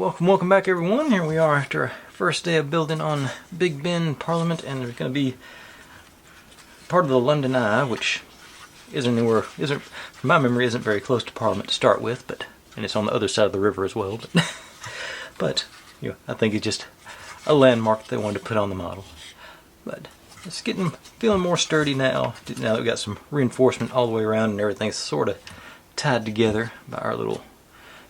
welcome back everyone. Here we are after our first day of building on Big Ben Parliament, and there's going to be part of the London Eye, which isn't, from my memory, isn't very close to Parliament to start with, and it's on the other side of the river as well. But I think it's just a landmark that they wanted to put on the model. But it's feeling more sturdy now. Now that we've got some reinforcement all the way around and everything's sort of tied together by our little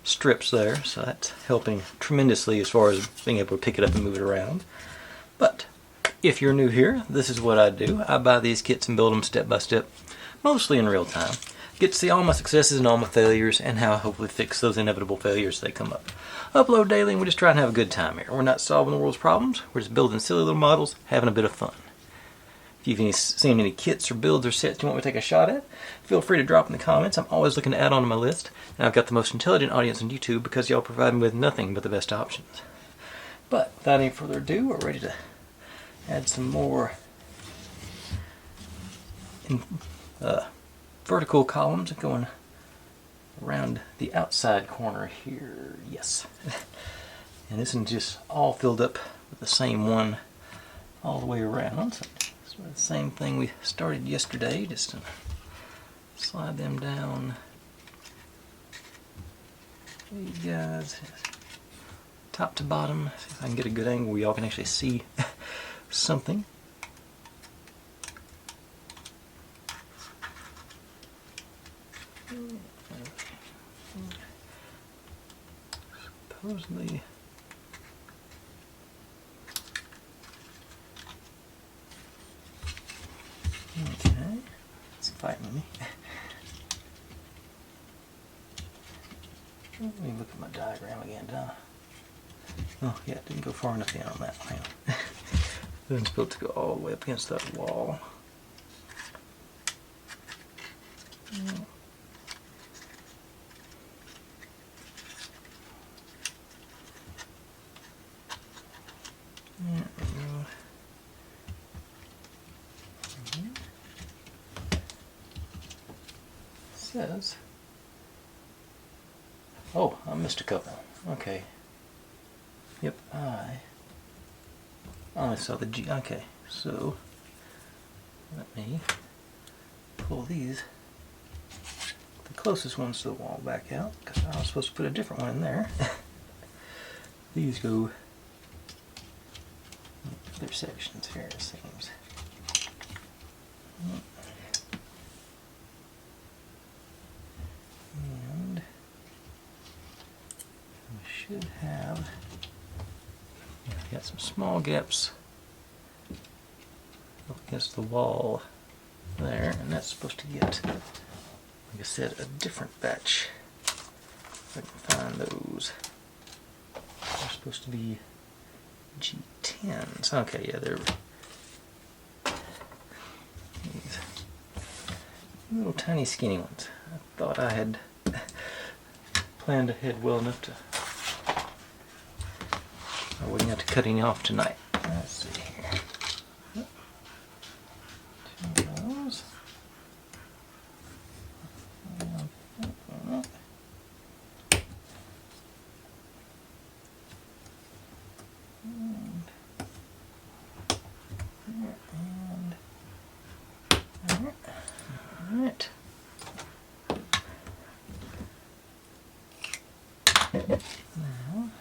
strips there, so that's helping tremendously as far as being able to pick it up and move it around. But if you're new here, this is what I do. I buy these kits and build them step by step, mostly in real time. Get to see all my successes and all my failures, and how I hopefully fix those inevitable failures as they come up. Upload daily, and we just try and have a good time here. We're not solving the world's problems, we're just building silly little models, having a bit of fun. If you've seen any kits or builds or sets you want me to take a shot at, feel free to drop in the comments. I'm always looking to add on to my list, and I've got the most intelligent audience on YouTube because y'all provide me with nothing but the best options. But without any further ado, we're ready to add some more vertical columns going around the outside corner here. Yes. And this is just all filled up with the same one all the way around. So the same thing we started yesterday, just to slide them down. There you guys, top to bottom. See if I can get a good angle where y'all can actually see something. Supposedly. Okay, it's fighting me. Let me look at my diagram again, Oh yeah, it didn't go far enough in on that. Hang on. It's supposed to go all the way up against that wall. Says, oh, I missed a couple. Okay. Yep, I only saw the G. Okay, so let me pull these, the closest ones to the wall, back out, because I was supposed to put a different one in there. These go other sections here, it seems. And we should have, got some small gaps up against the wall there, and that's supposed to get, like I said, a different batch. If I can find those. They're supposed to be G10s. Okay, yeah, they're these little tiny skinny ones. I thought I had planned ahead well enough to I wouldn't have to cut any off tonight. Let's see here. Two of those. Alright. Now,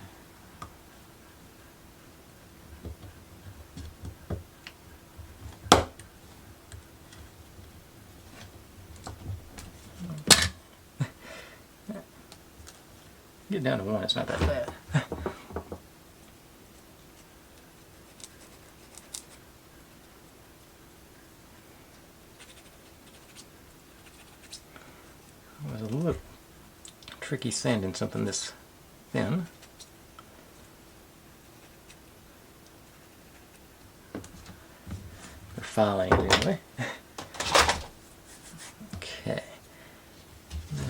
get down to one, it's not that bad. It was a little tricky sanding something this thin. For filing anyway. Okay.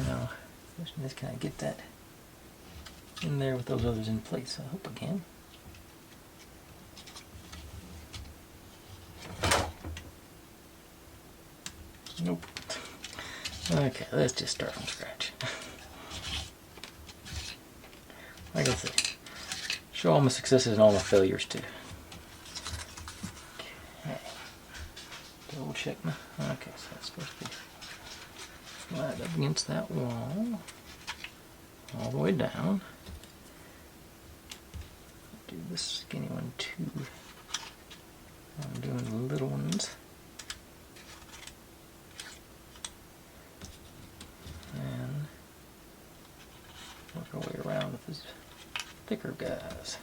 Now, just kind of get that in there with those others in place. I hope I can. Nope. Okay, let's just start from scratch. Like I said, show all my successes and all my failures too. Okay. Double check my. Okay, so that's supposed to be flat up against that wall, all the way down. Do this skinny one too. I'm doing the little ones. And work our way around with these thicker guys.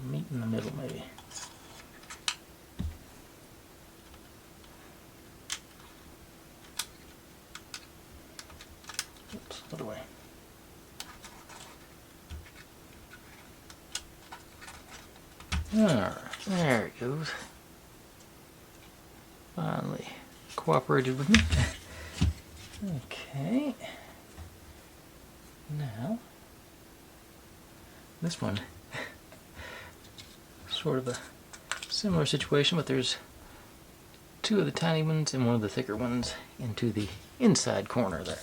Meet in the middle, maybe. Oops, other way. Alright, there it goes. Finally cooperated with me. Okay. Now, this one, sort of a similar situation, but there's two of the tiny ones and one of the thicker ones into the inside corner there.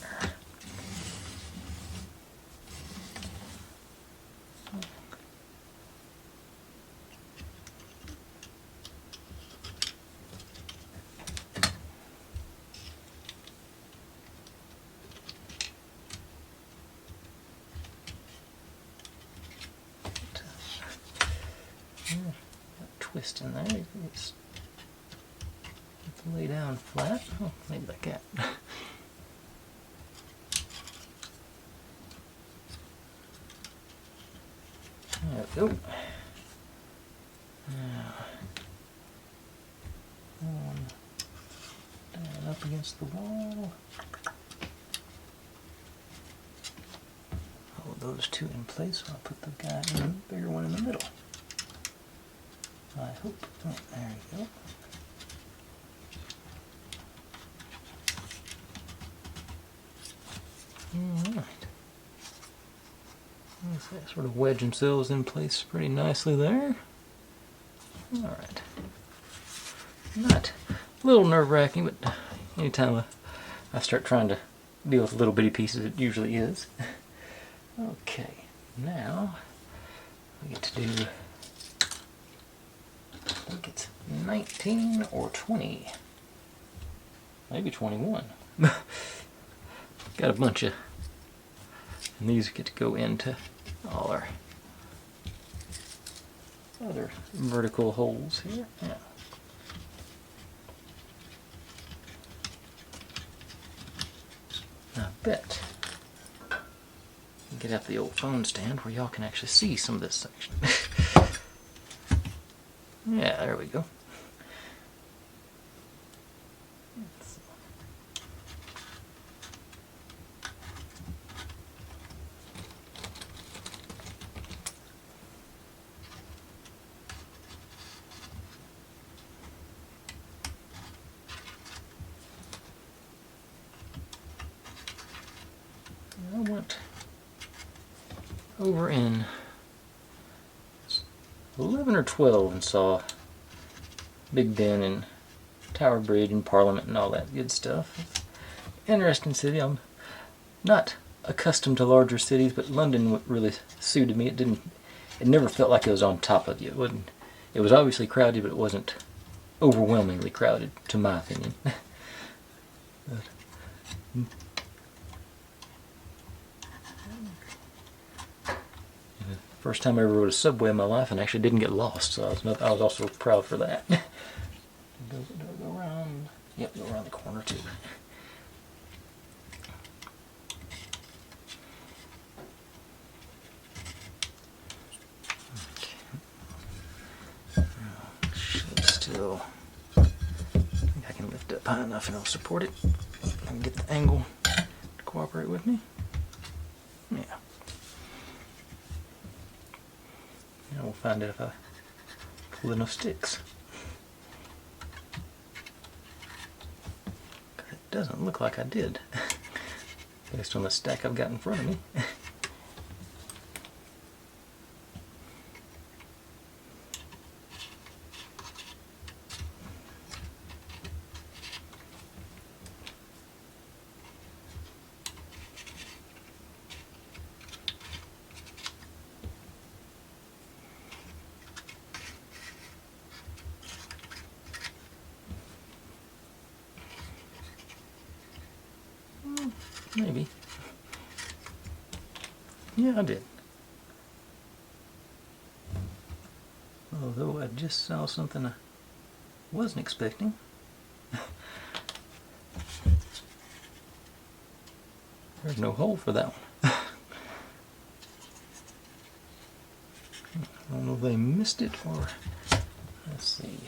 Twist in there. Just lay down flat. Oh, maybe like that. There we go. Now, one down up against the wall. Hold those two in place. I'll put the guy in the bigger one in the middle. I hope. Oh, there you go. Alright. They sort of wedge themselves in place pretty nicely there. Alright. Not a little nerve-wracking, but anytime I start trying to deal with little bitty pieces, it usually is. Okay, now we get to do, I think it's 19 or 20. Maybe 21. Got a bunch of, and these get to go into all our other vertical holes here. Yeah. I bet get out the old phone stand where y'all can actually see some of this section. Yeah, there we go. I went over in 11 or 12 and saw Big Ben and Tower Bridge and Parliament and all that good stuff. Interesting city. I'm not accustomed to larger cities, but London really suited me. It never felt like it was on top of you. It was obviously crowded, but it wasn't overwhelmingly crowded, to my opinion. First time I ever rode a subway in my life and actually didn't get lost, so I was also proud for that. Do I go around? Yep, go around the corner too. Okay. Should still, I think I can lift up high enough and it'll support it. And get the angle to cooperate with me. Yeah. Now we'll find out if I pull enough sticks. Because it doesn't look like I did, based on the stack I've got in front of me. Maybe. Yeah, I did. Although I just saw something I wasn't expecting. There's no hole for that one. I don't know if they missed it or... Let's see.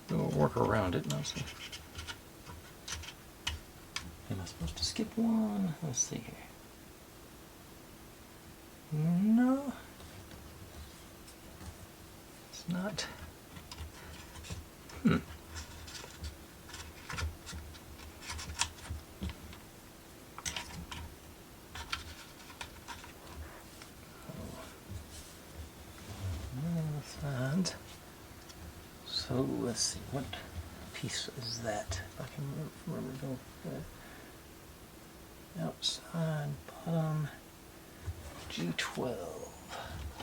We'll work around it. Let's see. Am I supposed to skip one? Let's see here. No. It's not. Sides. So let's see, what piece is that? If I can remember go outside bottom G12.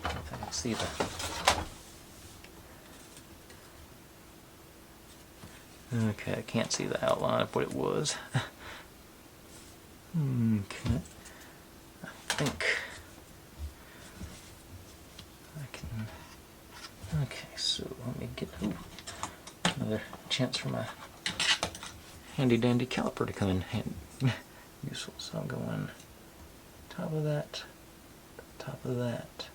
If I can see that. Okay, I can't see the outline of what it was. Okay, I think I can. Okay, so let me get another chance for my handy dandy caliper to come in useful. So I'm going top of that, top of that.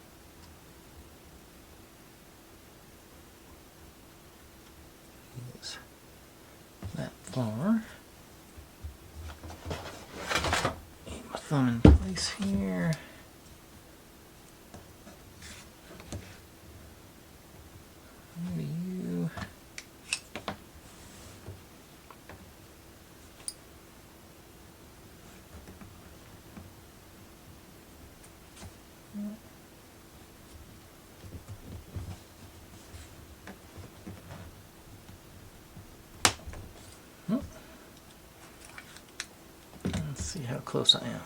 Is that far. Get my thumb in place here. Maybe you. Let's see how close I am.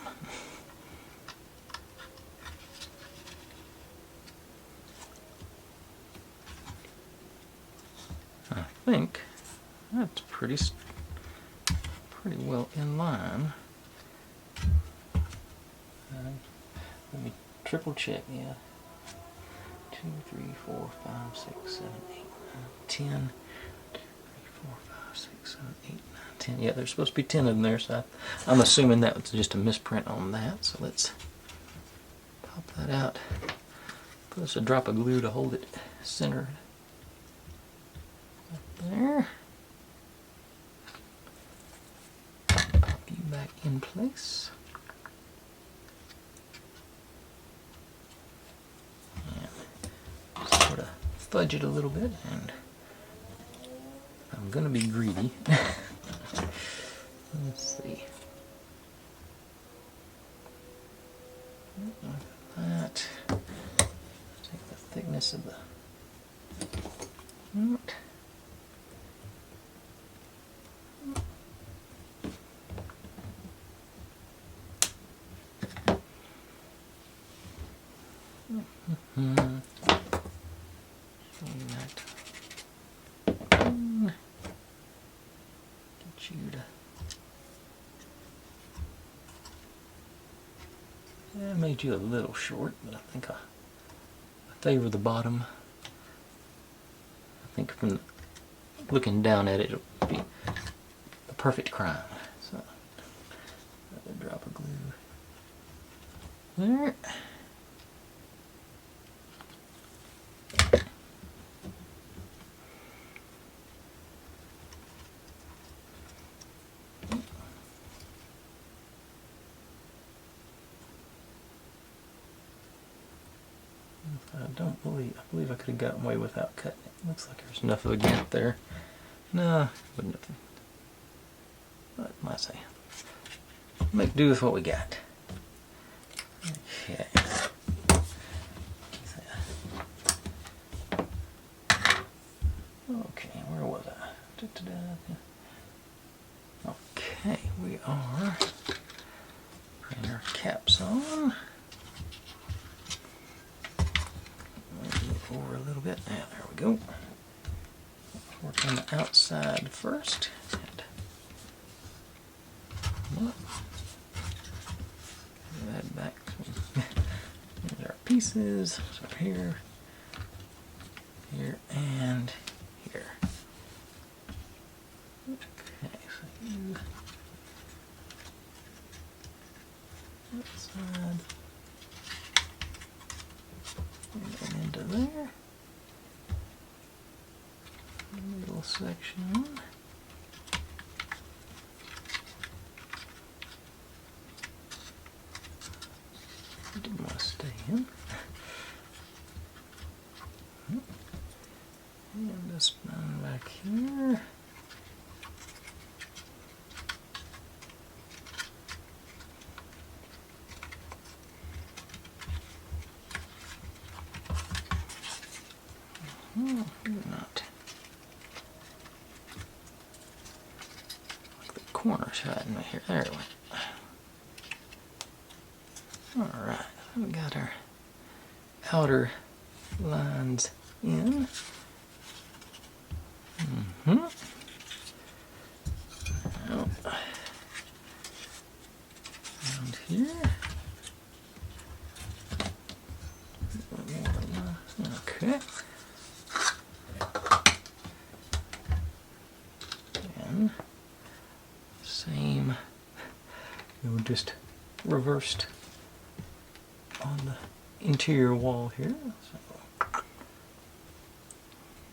I think that's pretty well in line. Let me triple check. Yeah, 2, 3, 4, 5, 6, 7, 8, 9, 10. 3, 4, 5, 6, 7, 8, 9, 10. Yeah, there's supposed to be 10 of them there, so I'm assuming that was just a misprint on that. So let's pop that out. Put us a drop of glue to hold it centered. There. Pop you back in place. And sort of fudge it a little bit, and I'm gonna be greedy. Let's see. Like that. Take the thickness of the knot. Get you to. I made you a little short, but I think I favor the bottom. I think from looking down at it, it'll be the perfect crime. So, another drop of glue there. I believe I could have gotten away without cutting it. Looks like there's enough of a gap there. No, wouldn't have. What am I saying? Make do with what we got. Okay. Okay, where was I? Okay, we are putting our caps on. Over a little bit. Yeah, there we go. Work on the outside first. And pieces. So here, here, and here. Okay, so you that side and into there. Middle section. Didn't want to stay in. And this one back here. Oh, not. Like the corner's hiding right here. There it went. Alright, we got our outer lines in. Now, around here. Okay. And same, just reversed on the interior wall here. So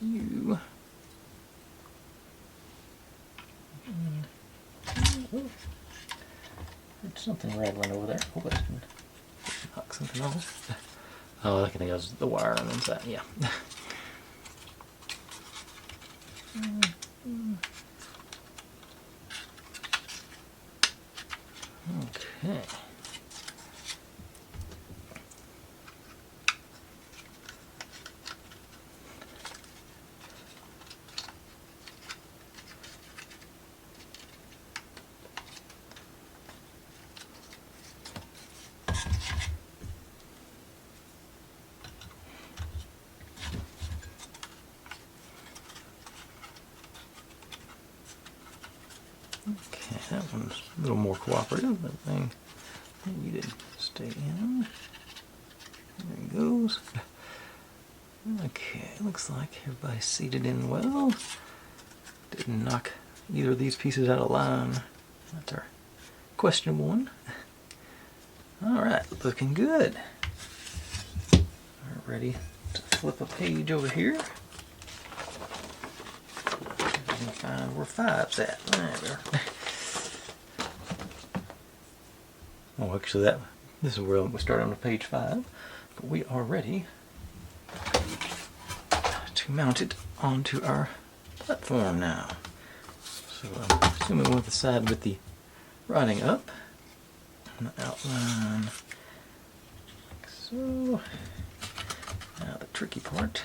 you there's something rattling over there. Hope I didn't knock something off. Oh, I think that was the wire on the inside. Yeah. Okay. Okay, that one's a little more cooperative. That thing maybe did stay in. There he goes. Okay, looks like everybody's seated in well. Didn't knock either of these pieces out of line. That's our questionable one. Alright, looking good. We're ready to flip a page over here. And find where 5's at. There we are. Oh, actually, this is where we start on page 5. But we are ready to mount it onto our platform now. So I'm assuming with the side with the writing up and the outline like so. Now the tricky part,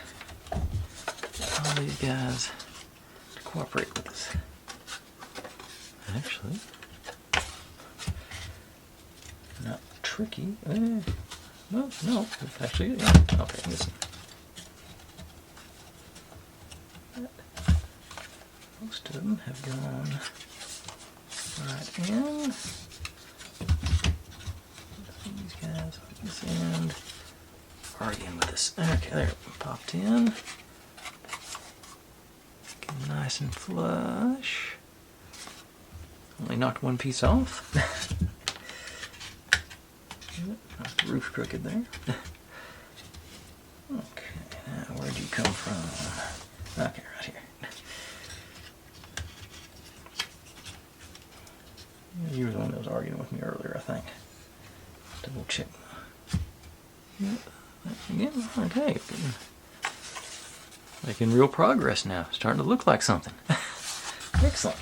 get all these guys to cooperate with us. Actually, not tricky. Well, no, actually, yeah. Okay, listen. Most of them have gone right in. These guys on this end are in with this. Okay, there, popped in. Looking nice and flush. Only knocked one piece off. The roof crooked there. Okay, now where'd you come from? Okay, right here. You were the one that was arguing with me earlier, I think. Double check. Yep. Again, okay. Making real progress now. Starting to look like something. Excellent.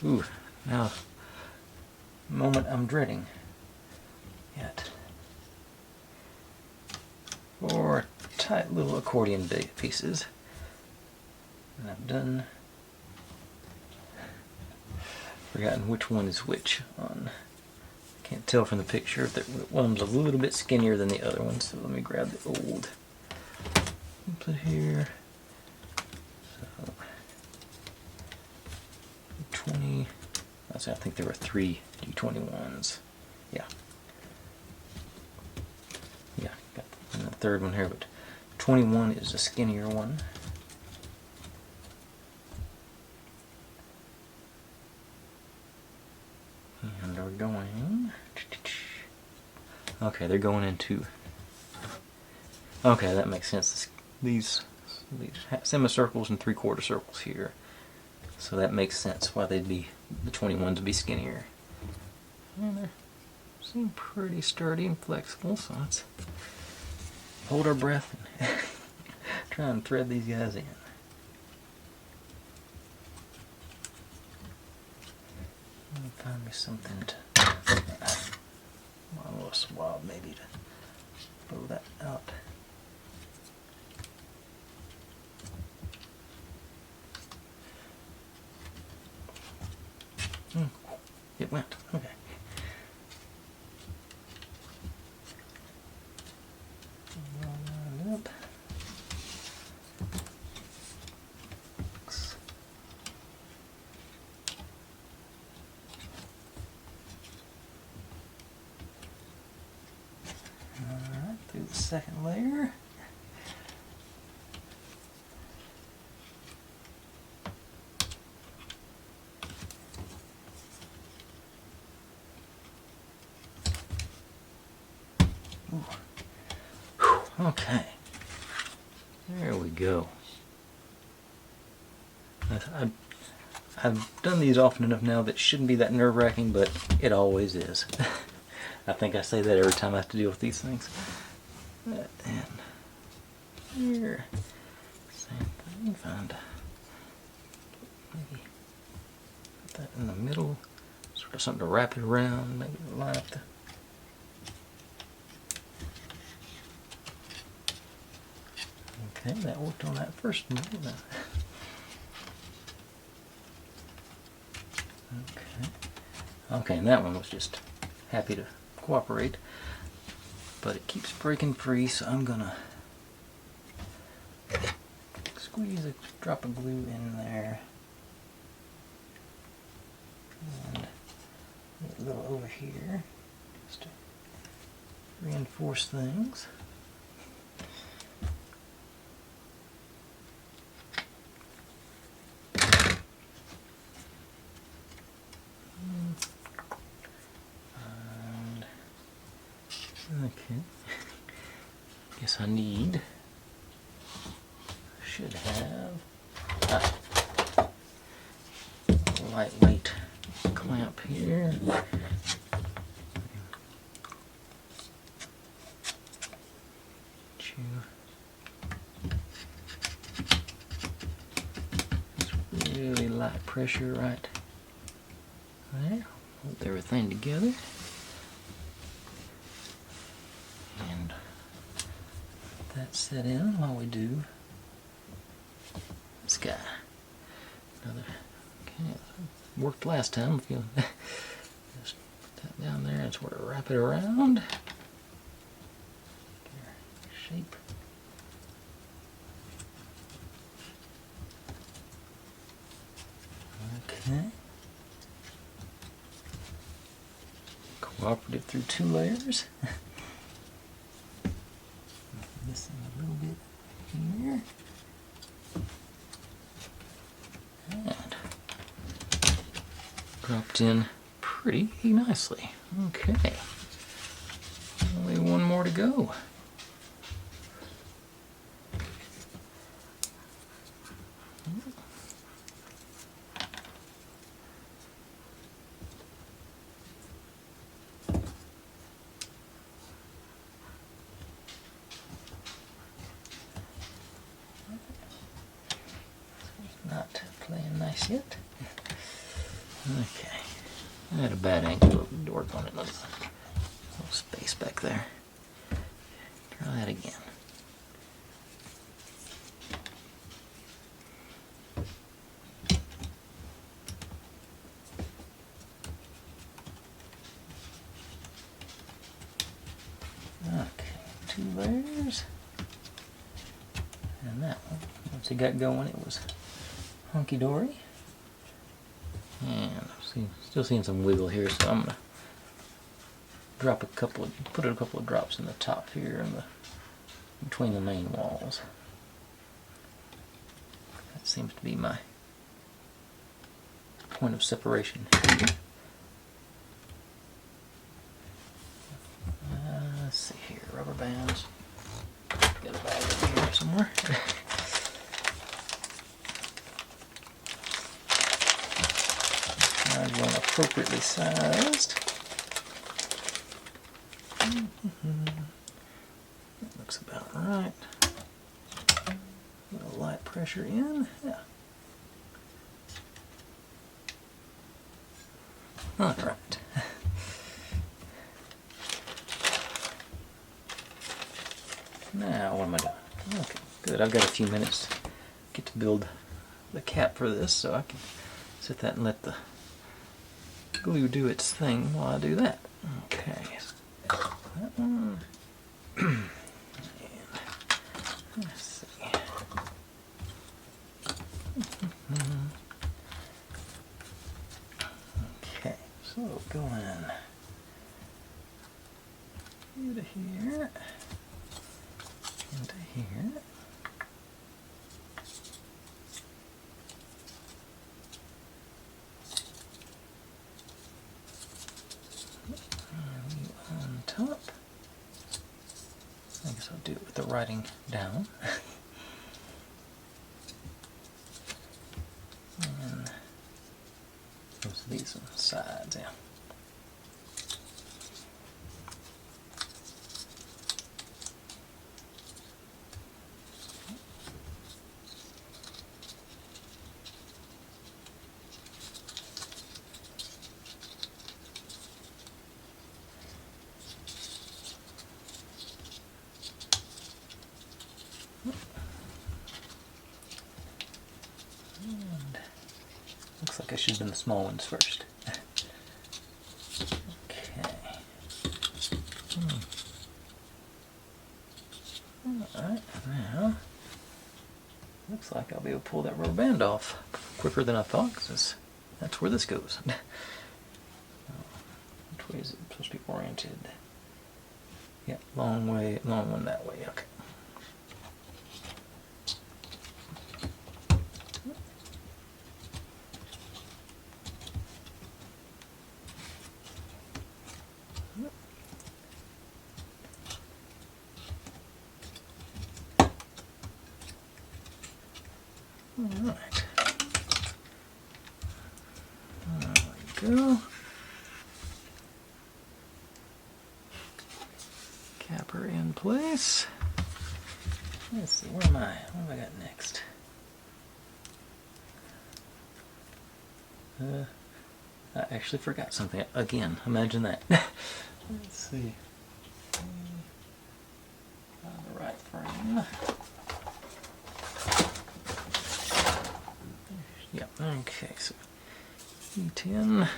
Ooh, now, moment I'm dreading. Yet. 4 tight little accordion pieces. And I've done. Forgotten which one is which on. I can't tell from the picture that one's a little bit skinnier than the other one, so let me grab the old put here. So 20. I think there were 3 D21s. Yeah. Yeah, third one here, but 21 is the skinnier one. And we're going... Okay, they're going into... Okay, that makes sense. These semicircles and 3/4 circles here. So that makes sense why they'd be, the 21s would be skinnier. And they seem pretty sturdy and flexible, so let's hold our breath and try and thread these guys in. Let me find me something to, a little swab maybe to blow that out. It went. Okay. Roll that up. Alright, through the second layer. Okay, there we go. I've done these often enough now that it shouldn't be that nerve-wracking, but it always is. I think I say that every time I have to deal with these things. And here, same thing, find maybe put that in the middle, sort of something to wrap it around, maybe line up the... Okay, that worked on that first one. Okay, and that one was just happy to cooperate, but it keeps breaking free, so I'm gonna squeeze a drop of glue in there, and a little over here, just to reinforce things. Okay, guess I should have a lightweight clamp here. Just really light pressure right there, hold everything together. That set in while we do this guy. Another, okay, worked last time. If you just put that down there and sort of wrap it around. Shape. Okay. Cooperative through 2 layers. Missing a little bit here. And dropped in pretty nicely. Okay. Only one more to go. Not playing nice yet. Okay. I had a bad angle to work on it. There's a little space back there. Try that again. Okay, 2 layers. And that one, once it got going, it was hunky-dory. And still seeing some wiggle here, so I'm gonna drop put a couple of drops in the top here and the between the main walls. That seems to be my point of separation here. Let's see here, rubber bands. Got a bag in here somewhere. Find one appropriately sized. That looks about right. A little light pressure in. Yeah. All right. Now, what am I doing? Okay, good. I've got a few minutes to get to build the cap for this, so I can set that and let the glue do its thing while I do that. Okay. That one. And let's see. Okay, so going into here, into here. On top. I guess I'll do it with the writing down. And these on the sides, yeah. And looks like I should have done the small ones first. Okay. Alright, now looks like I'll be able to pull that rubber band off quicker than I thought, because that's where this goes. Which way is it supposed to be oriented? Yeah, long one that way, okay. Alright. There we go. Capper in place. Let's see, where am I? What have I got next? I actually forgot something again. Imagine that. Let's see. On the right frame. Yeah, okay, so E10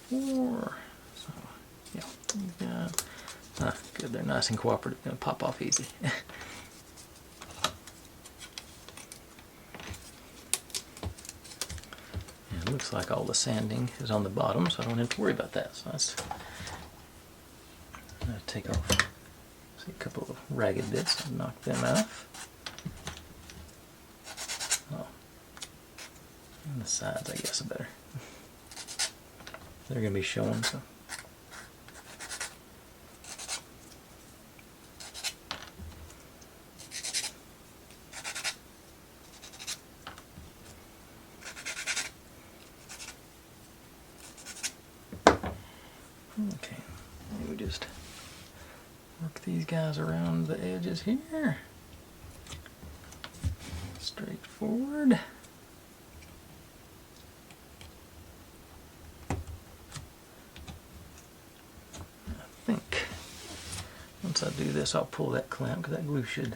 4. So, yeah, good, they're nice and cooperative. Gonna pop off easy. And it looks like all the sanding is on the bottom, so I don't have to worry about that. So that's. I'm gonna take off see a couple of ragged bits and knock them off. On the sides, I guess, are better. They're going to be showing, so. Okay, we just work these guys around the edges here. Straightforward. Once I do this, I'll pull that clamp because that glue should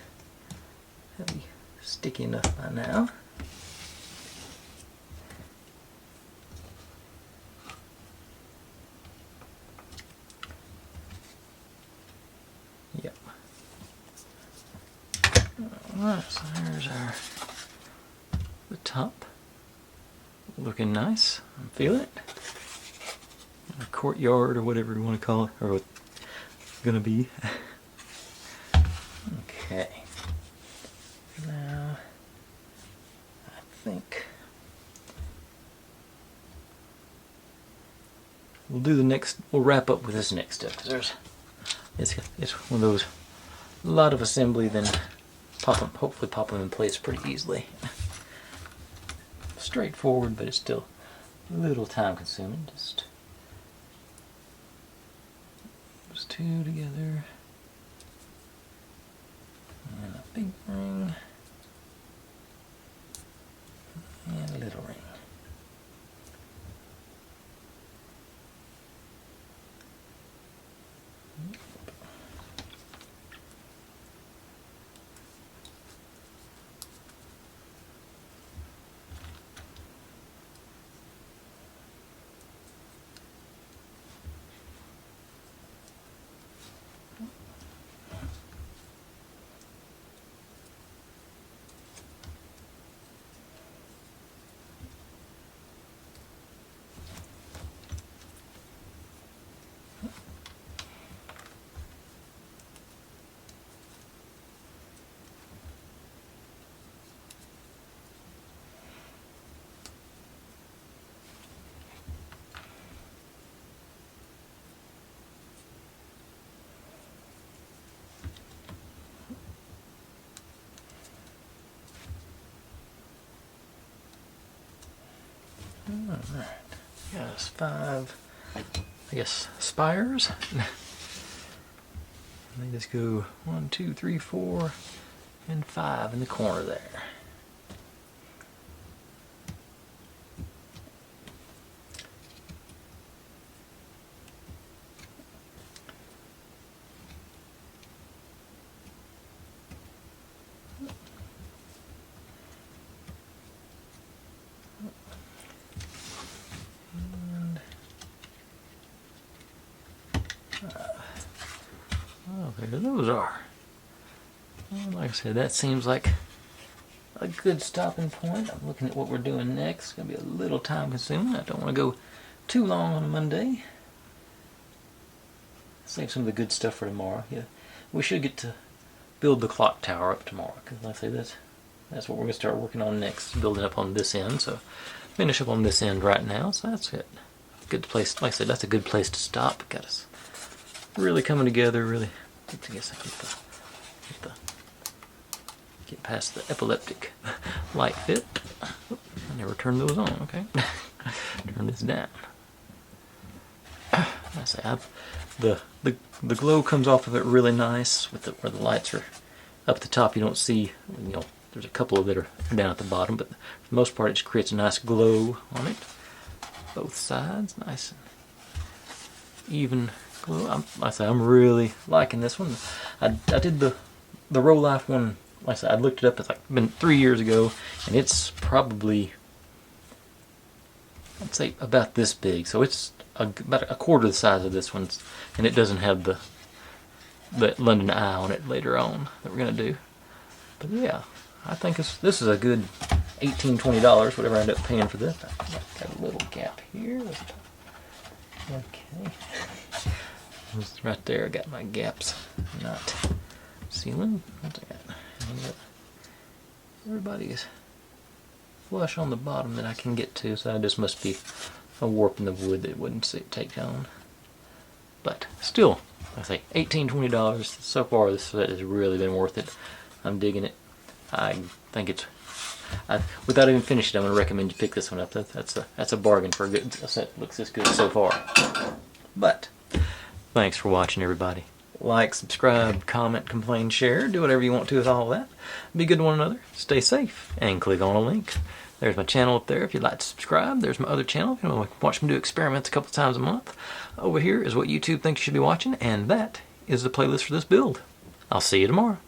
be sticky enough by now. Yep. Alright, so there's the top. Looking nice. I feel it. A courtyard or whatever you want to call it, or what it's gonna be. Okay. Now, I think we'll wrap up with this next step, because it's one of those, a lot of assembly, then hopefully pop them in place pretty easily. Straightforward, but it's still a little time consuming. Just those two together, and a big ring, and a little ring. Alright, yes, 5, I guess, spires. They just go 1, 2, 3, 4, and 5 in the corner there. There those are. Well, like I said, that seems like a good stopping point. I'm looking at what we're doing next. It's going to be a little time consuming. I don't want to go too long on a Monday. Save some of the good stuff for tomorrow. Yeah, we should get to build the clock tower up tomorrow, because like I say, that's what we're going to start working on next, building up on this end. So finish up on this end right now. So that's it. Good place. Like I said, that's a good place to stop. Got us really coming together. Really. I guess I get past the epileptic light fit. Oop, I never turned those on. Okay, turn this down. I say the glow comes off of it really nice with where the lights are up at the top. You don't see, there's a couple of that are down at the bottom, but for the most part, it just creates a nice glow on it. Both sides, nice and even. Well, I'm really liking this one. I did the Rolife one. Like I said, I looked it up. It's been 3 years ago, and it's probably, I'd say, about this big. So it's about a quarter the size of this one, and it doesn't have the London Eye on it later on that we're gonna do. But yeah, I think this is a good $18–20, whatever I end up paying for this. Got a little gap here. Okay. Right there, I got my gaps not sealing. What's that? Everybody's flush on the bottom that I can get to, so this must be a warp in the wood that it wouldn't take down. But still, I say $18–20. So far, this set has really been worth it. I'm digging it. I think it's. Without even finishing, I'm going to recommend you pick this one up. That's a bargain for a set that looks this good so far. But thanks for watching, everybody. Like, subscribe, comment, complain, share. Do whatever you want to with all of that. Be good to one another. Stay safe. And click on a link. There's my channel up there if you'd like to subscribe. There's my other channel if you want to watch me do experiments a couple times a month. Over here is what YouTube thinks you should be watching. And that is the playlist for this build. I'll see you tomorrow.